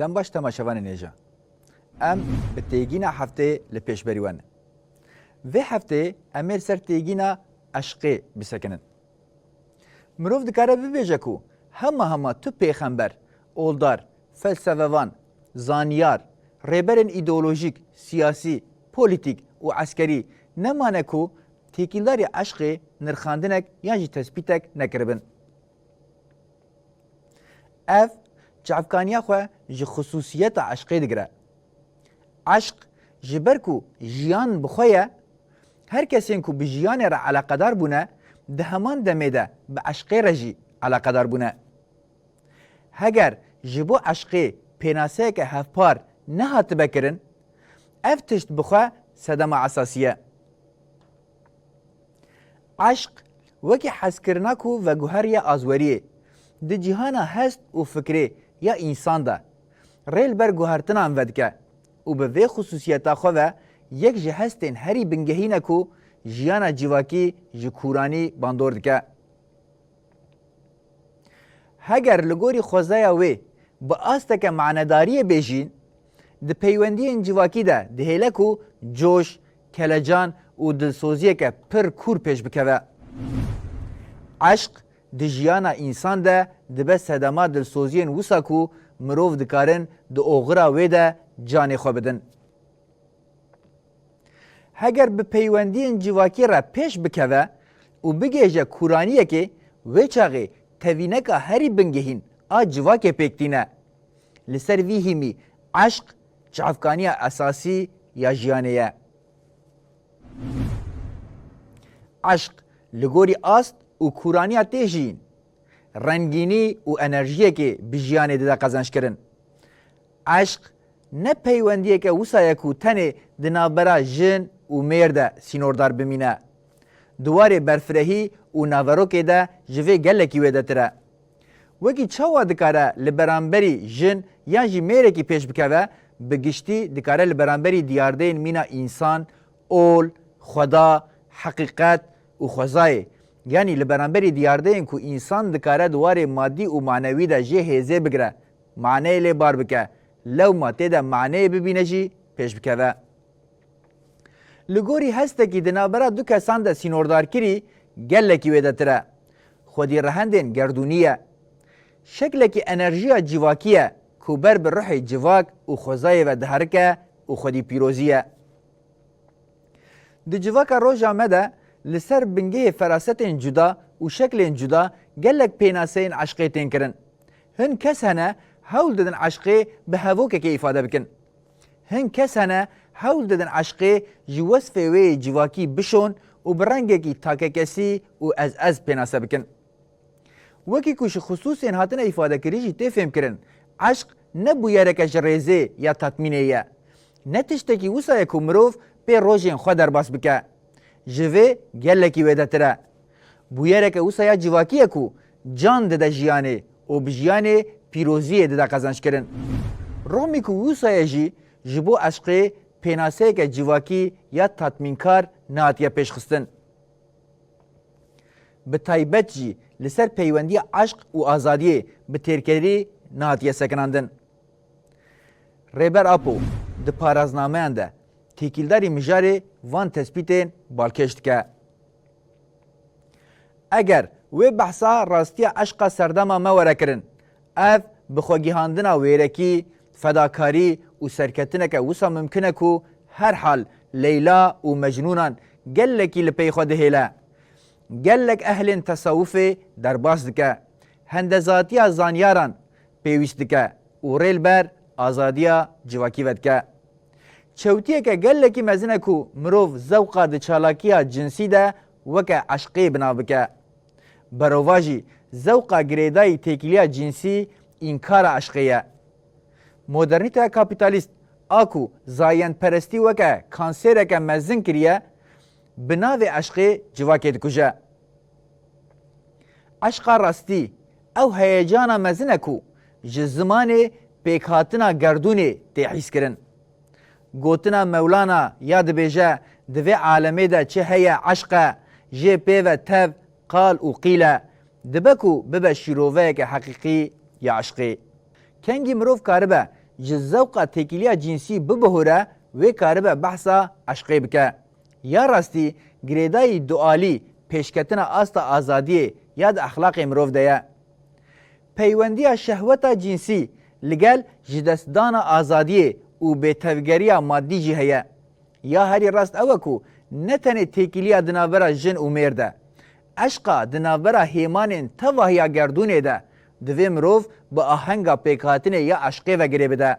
دم باش تماشاوان نیجا ام به تیگینا هفته لپیشبریوان و هفته امیر سر تیگینا عشقی بسکنن مروف دکاره ببیجه کو همه تو پیغمبر اولدار فلسفه‌وان زانیار ریبرن ایدئولوژیک سیاسی پولیتیک و عسکری نمانه کو تیکیلداری عشقی نرخاندنک یا جی تثبیتک نکربن اف جعفکانیا خو جی خصوصیت عشقی دگره عشق جبر کو جیان بخویه هر کسی کو به جیان را علاقه دار بونه ده همان دمیده به عشقی را جی علاقه دار بونه هگر جبو عشقی پیناسه که هفپار نهات بکرن اف تشت بخواه صدمه اساسیه عشق وکی حس کرناکو و گوهری آزوریه ده جهانا هست و فکره یا انسان ده ریل بر گوهرتنان ودکه و به وی خصوصیتا خواه یک جه هستین هری بنگهینکو جیانا جیواکی جکورانی باندور دکه هگر لگوری خوزایا وی با آستک معناداری بیجین ده پیوندی انجواکی ده ده هیلکو جوش، کلجان و دلسوزیه که پر کور پیش بکوه. عشق ده جیانا انسان ده ده به صدما دلسوزین وساکو مروف دکارن ده اوغرا وی ده جانی خو بدن. هگر به پیوندی انجواکی را پیش بکوه و بگیجه کورانیه که وی چاقی توینکا هری بنگهین جواک پیکتینه لسر وی همی عشق چافکانی اساسی یا جیانیه عشق لگوری است و کورانی تیجین رنگینی و انرژیه که بجیانه ده قزنش کرن عشق نه پیوندیه که وسایه کو تنه دنابرا جن و مرده سینوردار بمینه دواره برفرهی و ناوروکه ده جوه گلکی ویده تره وکی چاوا دکاره لبرانبری جن یا جی میره کی پیش بکوه بگشتی دکاره لبرانبری دیاردین مینا انسان اول خدا حقیقت و خوزای یعنی لبرانبری دیاردین کو انسان دکاره دواره مادی و معنوی ده جه هزه بگره معنی لی بار بکه لو ما تیده معنی ببینه جی پیش بکوه لگوری هسته کی دنابرا دو کسان ده سینوردار کری گله کی ویده تره خودی رهندین گردونیه شکل کی انرژی جواکیه کوبر به روح جواک و خوزای و دهرکه و خودی پیروزیه د جواک روز آمده لسر بنگه فراست جدا و شکل جدا گلک پیناسین عشقی تین کرن هن کس هنه حول دادن عشقی به هووکه که ifade بکن هن کس هنه حول دادن عشقی جوصف وی جواکی بشون و برنگه کی تاکه کسی و از پیناسه بکن وکی کش خصوص این هاتن ifade کریجی تفهم کرن عشق نه بویره که جریزه یا تطمینه یه نه تشتکی وسایه که مروف به روژین خود در باس بکه جوه گلکی ویده تره بویره که وسایه جواکیه که جان ده جیانه و بجیانه پیروزیه ده قزنش کرن رومی که وسایه جی جبو عشقه پیناسه که جواکی یا تطمینکار ناتیه پیش خستن به تایبت جی لسر پیوندی عشق و آزادی به تیرکری ناتیه سکناندن ریبر اپو ده پارازنامه انده تیکیلداری مجاری وان تثبیتین بالکشت که اگر وی بحثا راستی عشق سردما موره کرن اف بخوگیهاندنا ویرکی فداکاری و سرکتنه که وسا ممکنه که هر حال لیلا و مجنونان گلکی لپی خود هیله گلک اهل تصوف در باز دکه هندزاتی زانیاران پیوست دکه و ریل بر آزادیا جواکی ودکه چوتیه که گلکی مزنه کو مروف زوقا ده چالاکیا جنسی ده وکه عشقی بنا بکه برواجی زوقا گریدای تکیلیا جنسی انکار عشقیه مدرنیته کپیتالیست آکو زاین پرستی وکه کانسره که مزن کریه بناوی عشقی جواکی دکوژه عشق راستی او هیجانا مزنه کو جزمانه پیکاتنا گردونه تحیس کرن گوتنا مولانا یاد بیجه دوی عالمه ده چه هیا عشقه جه پی و تب قال و قیله دبکو ببه شیروه که حقیقی یا عشقی کنگی مروف کاربه ji zewqa têkiliya cinsî bibihore wê karibe behsa eşqê bike. Ya rastî girêdayî dualî pêşketina asta azadiyê ya di exlaqê mirov de ye. Peywendiya şehweta cinsî li gel ji destdana azadiyê û bêtevgeriya maddî jî heye. Ya herî rast ew e ku ne tenê têkiliya di navbera jin û mêr de, eşqa di navbera hêmanên tevahiya gerdûnê de divê mirov bi ahenga pêkhatinê ya eşqê vegirê bide.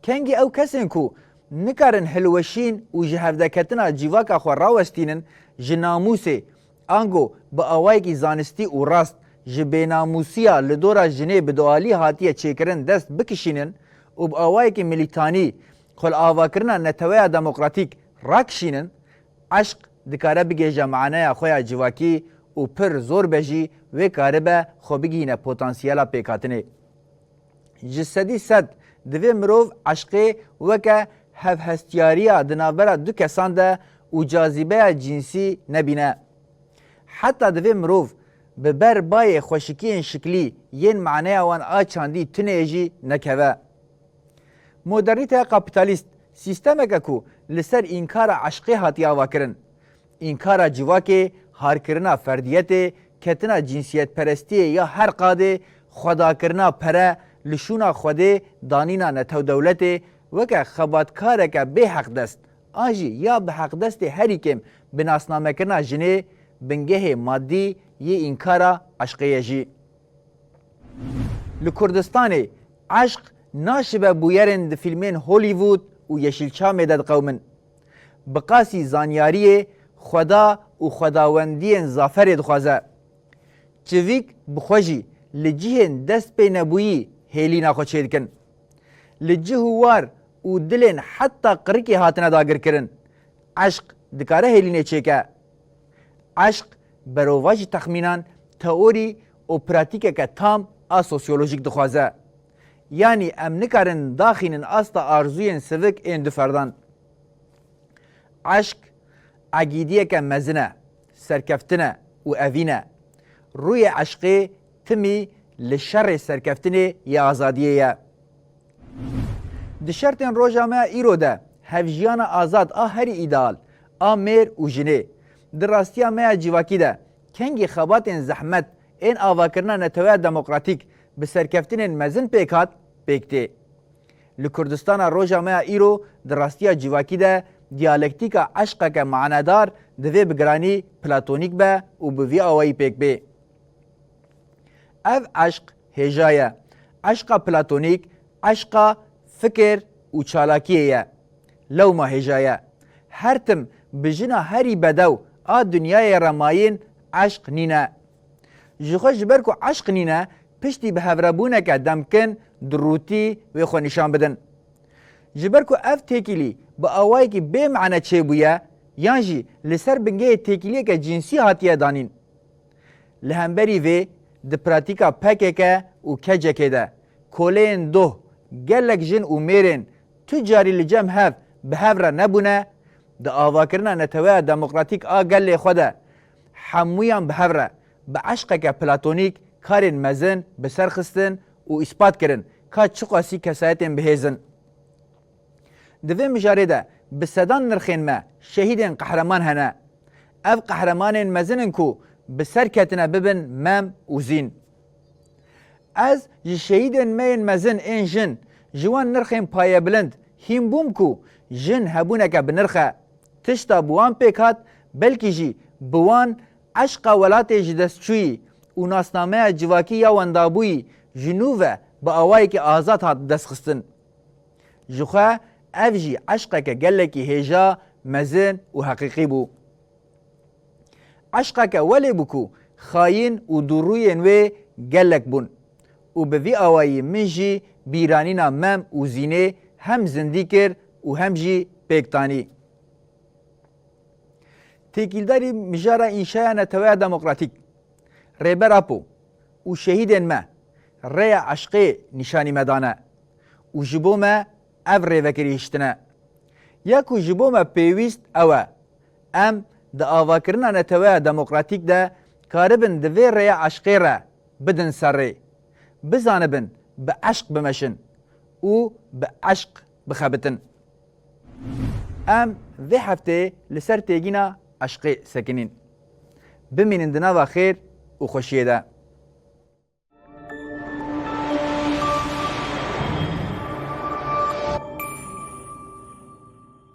Kengî ew kesên ku nikarin hilweşîn û ji hevdeketina cîvaka xwe rawestînin ji namûsê ango bi awayekî zanistî û rast ji bênamûsiya li dora jinê bi dualî hatiye çêkirin dest bikişînin û bi awayekî milîtanî xwelavakirina neteweya demokratîk rakişînin, eşq dikare bigêje maneya xwe ya civakî û pir zor be jî wê karibe xwe bigihîne potansiyela pêkhatinê. Ji sedî sed divê mirov eşqê weke hevhestiyariya di navbera du kesan de û cazîbeya cinsî nebîne. Heta divê mirov bi ber bayê xweşikiyên şiklî yên maneya wan a çandî tunê jî nekeve. Modernîteya kapitalîst sîstemeke ku li ser înkara eşqê hatiye avakirin, înkara civakê, harkirina ferdiyetê, ketina cinsiyetperestiyê ya her qadê, xwedakirina pere, lişûna xwedê, danîna netewdewletê weke xebatkareke bê heqdest an jî ya bi heqdestê herî kêm bi nasnamekirina jinê bingehê maddî yê înkara eşqê ye jî. Li Kurdistanê eşq naşibe bûyerên di fîlmên Hollywood û Yeşilçamê de diqewmin. Bi qasî zanyariyê, xweda û xwedawendiyên zaferê dixwaze. Çivîk bi xwe jî li cihên dest pê nebûyî hêlîna xwe çê dikin. Li cih û war û dilên heta qirikê hatine dagirkirin. Eşq dikare hêlînê çêke. Eşq berova jî texmînan teorî û pratikeke tam a sosyolojîk dixwaze. Yani em nikarin daxînin asta arzuyên sivik ên du ferdan. Eşq egîdiyeke mezin e, serkeftin e û evîn e. Rûyê eşqê timî li şerê serkeftinê ya azadiyê ye. Di şertên roja me îro de hevjiyana azad a herî îdeal, a mêr û jinê. Di rastiya me ya civakî de kengî xebatên zehmet ên avakirina neteweya demokratîk bi serkeftinên mezin pêk hat pêktê. Li Kurdistana roja me ya îro di rastiya civakî de diyalektîka eşqeke manedar divê bi giranî platonîk be û bi vî awayî pêk bê. Ev eşq hêja ye. Eşqa platonîk eşqa fikir û çalakiyê ye. Lewma hêja ye. Her tim bi jina herî bedew a dunyayê remayîn eşq nîne. Ji xwe ji ber ku eşq nîne piştî bi hevrebûneke demkin di rûtî wê xwe nîşan bidin. Ji ber ku ev têkilî bi awayekî bê mane çêbûye yan jî li ser bingehê têkiliyeke cinsî hatiye danîn. Li hemberî vê di pratika pekeke û kecekê de koleyên doh, gelek jin û mêrên tu carî li cem hev bi hev re nebûne, di avakirina neteweya demokratîk a gelê xwe de hemûyan bi hev re bi eşqeke platonîk karên mezin bi ser xistin û îspat kirin ka çi qasî kesayetên bihêzin. Di vê mijarê de bi sedan nirxên me şehîdên qehreman hene. Ev qehremanên mezinin ku bi ser ketine bibin mem û zîn. Ez ji şehîdên me yên mezin ên jin ji wan nirxên payebilind hîn bûm ku jin hebûneke bi nirxe tişta bi wan pêk hat belkî jî bi wan eşqa welatê ji destçûyî û nasnameya civakî ya wendabûyî ji nû ve bi awayekî azad hat destxistin. Ji xwe ev jî eşqeke gelekî hêja, mezin û heqîqî bû. Eşqeke welê bû ku xayîn û dûrûyên wê gelek bûn û bi vî awayî min jî bîranîna mem û zînê hem zindî kir û hem jî pêktanî. Têkîldarî mijara înşaya neteweya demokratîk, rêber apo û şehîdên me rêya eşqê nîşanî me dane û ji bo me ev rêvekirî hiştine. Ya ku ji bo me pêwîst ew e, em di avakirina neteweya demokratîk de karibin di vê rêya eşqê re bidin ser rê, bizanibin bi eşq bimeşin و به عشق بخبتن. ام وی هفته لسر تیگینا عشق سکنین. بمینن دناوا خیر و خوشیه ده.